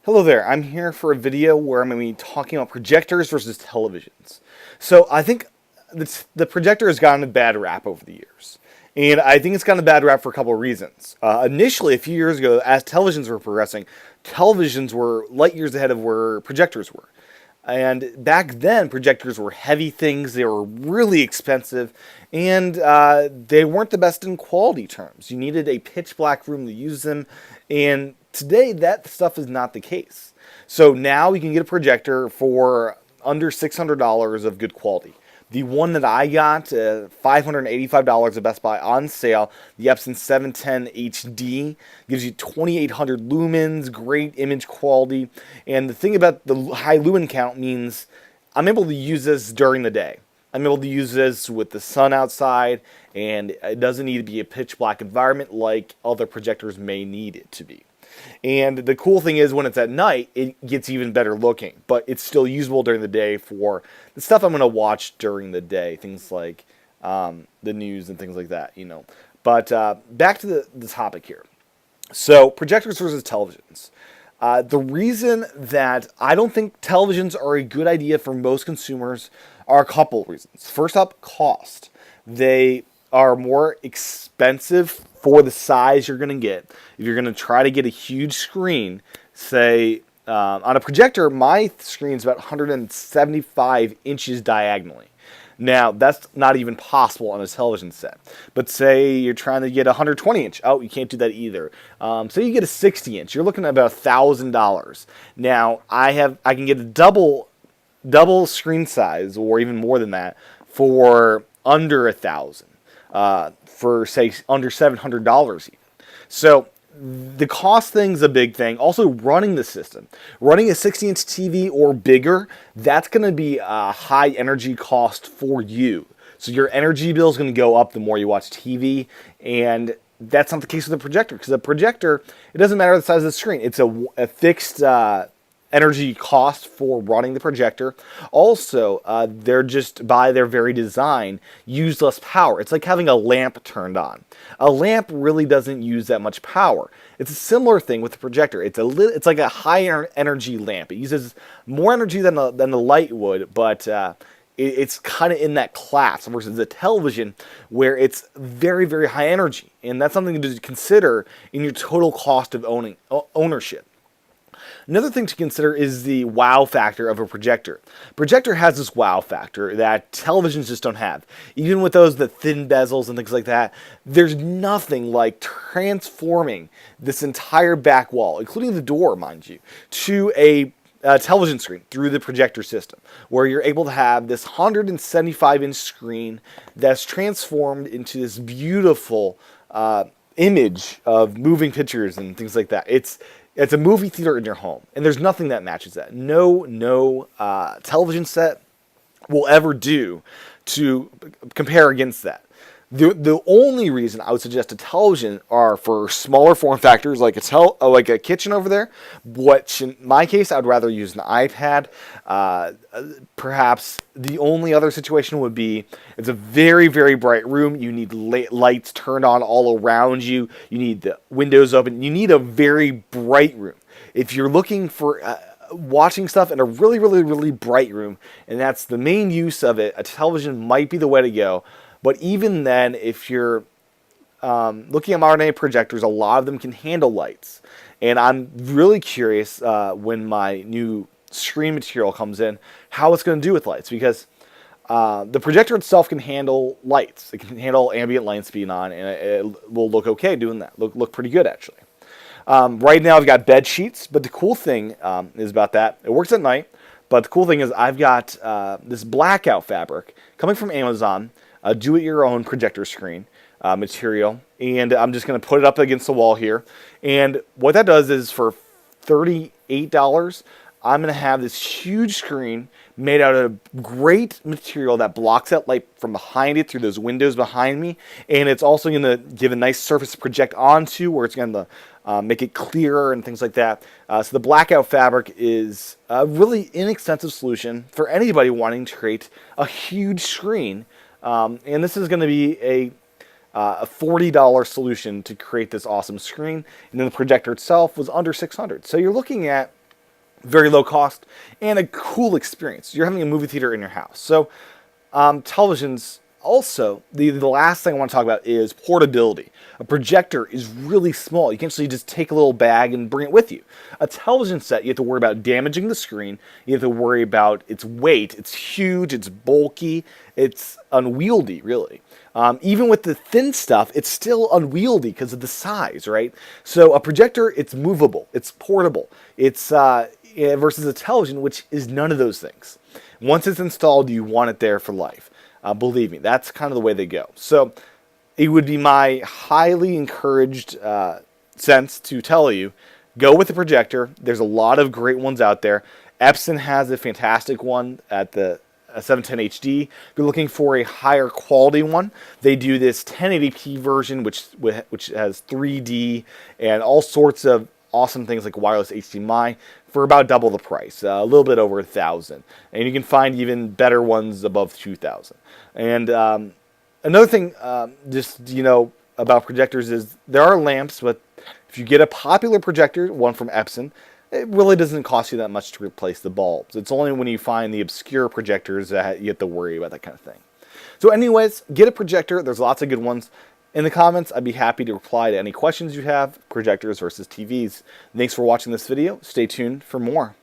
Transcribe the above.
Hello there, I'm here for a video where I'm going to be talking about projectors versus televisions. So I think the projector has gotten a bad rap over the years. And I think it's gotten a bad rap for a couple of reasons. Initially, a few years ago, as televisions were progressing, televisions were light years ahead of where projectors were. And back then, projectors were heavy things, they were really expensive, and they weren't the best in quality terms. You needed a pitch black room to use them, and today that stuff is not the case. So now you can get a projector for under $600 of good quality. The one that I got, $585 at Best Buy on sale, the Epson 710 HD, gives you 2800 lumens, great image quality. And the thing about the high lumen count means I'm able to use this during the day. I'm able to use this with the sun outside, and it doesn't need to be a pitch black environment like other projectors may need it to be. And the cool thing is when it's at night, it gets even better looking, but it's still usable during the day for the stuff I'm going to watch during the day, things like the news and things like that, you know. But back to the topic here. So projectors versus televisions. The reason that I don't think televisions are a good idea for most consumers are a couple of reasons. First up, cost. They are more expensive for the size you're going to get. If you're going to try to get a huge screen, say on a projector, my screen's about 175 inches diagonally. Now, that's not even possible on a television set. But say you're trying to get a 120 inch. Oh, you can't do that either. Say you get a 60 inch. You're looking at about $1,000. Now, I can get a double screen size, or even more than that, for under $1,000. For say under $700 even. So the cost thing's a big thing. Also, running the system. Running a 60-inch TV or bigger, that's going to be a high energy cost for you. So your energy bill is going to go up the more you watch TV, and that's not the case with a projector, because a projector, it doesn't matter the size of the screen. It's a fixed energy cost for running the projector. Also, they're just, by their very design, use less power. It's like having a lamp turned on. A lamp really doesn't use that much power. It's a similar thing with the projector. It's like a higher energy lamp. It uses more energy than the light would, but it's kind of in that class versus a television where it's very, very high energy. And that's something to consider in your total cost of ownership. Another thing to consider is the wow factor of a projector. Projector has this wow factor that televisions just don't have. Even with those, the thin bezels and things like that, there's nothing like transforming this entire back wall, including the door, mind you, to a television screen through the projector system, where you're able to have this 175-inch screen that's transformed into this beautiful image of moving pictures and things like that. It's a movie theater in your home, and there's nothing that matches that. No television set will ever do to compare against that. The only reason I would suggest a television are for smaller form factors, like a kitchen over there. Which in my case, I'd rather use an iPad. Perhaps the only other situation would be it's a very, very bright room. You need lights turned on all around you. You need the windows open. You need a very bright room. If you're looking for watching stuff in a really, really, really bright room, and that's the main use of it, a television might be the way to go. But even then, if you're looking at modern day projectors, a lot of them can handle lights. And I'm really curious when my new screen material comes in, how it's going to do with lights. Because the projector itself can handle lights. It can handle ambient lights being on, and it will look okay doing that. Look pretty good, actually. Right now, I've got bed sheets. But the cool thing is about that, it works at night. But the cool thing is I've got this blackout fabric coming from Amazon. Do-it-your-own projector screen material, and I'm just going to put it up against the wall here. And what that does is for $38, I'm going to have this huge screen made out of great material that blocks that light from behind it through those windows behind me, and it's also going to give a nice surface to project onto, where it's going to make it clearer and things like that. So the blackout fabric is a really inexpensive solution for anybody wanting to create a huge screen. And this is going to be a $40 solution to create this awesome screen. And then the projector itself was under $600. So you're looking at very low cost, and a cool experience. You're having a movie theater in your house. So televisions also, the last thing I want to talk about is portability. A projector is really small. You can actually just take a little bag and bring it with you. A television set, you have to worry about damaging the screen. You have to worry about its weight. It's huge, it's bulky, it's unwieldy, really. Even with the thin stuff, it's still unwieldy because of the size, right? So a projector, it's movable, it's portable. It's versus a television, which is none of those things. Once it's installed, you want it there for life. Believe me, that's kind of the way they go. So it would be my highly encouraged sense to tell you, go with the projector. There's a lot of great ones out there. Epson has a fantastic one at the 710 HD. If you're looking for a higher quality one, they do this 1080p version, which has 3D and all sorts of awesome things like wireless HDMI for about double the price, a little bit over $1,000. And you can find even better ones above $2,000. And another thing, about projectors is there are lamps, but if you get a popular projector, one from Epson, it really doesn't cost you that much to replace the bulbs. It's only when you find the obscure projectors that you have to worry about that kind of thing. So anyways, get a projector. There's lots of good ones. In the comments, I'd be happy to reply to any questions you have, projectors versus TVs. Thanks for watching this video. Stay tuned for more.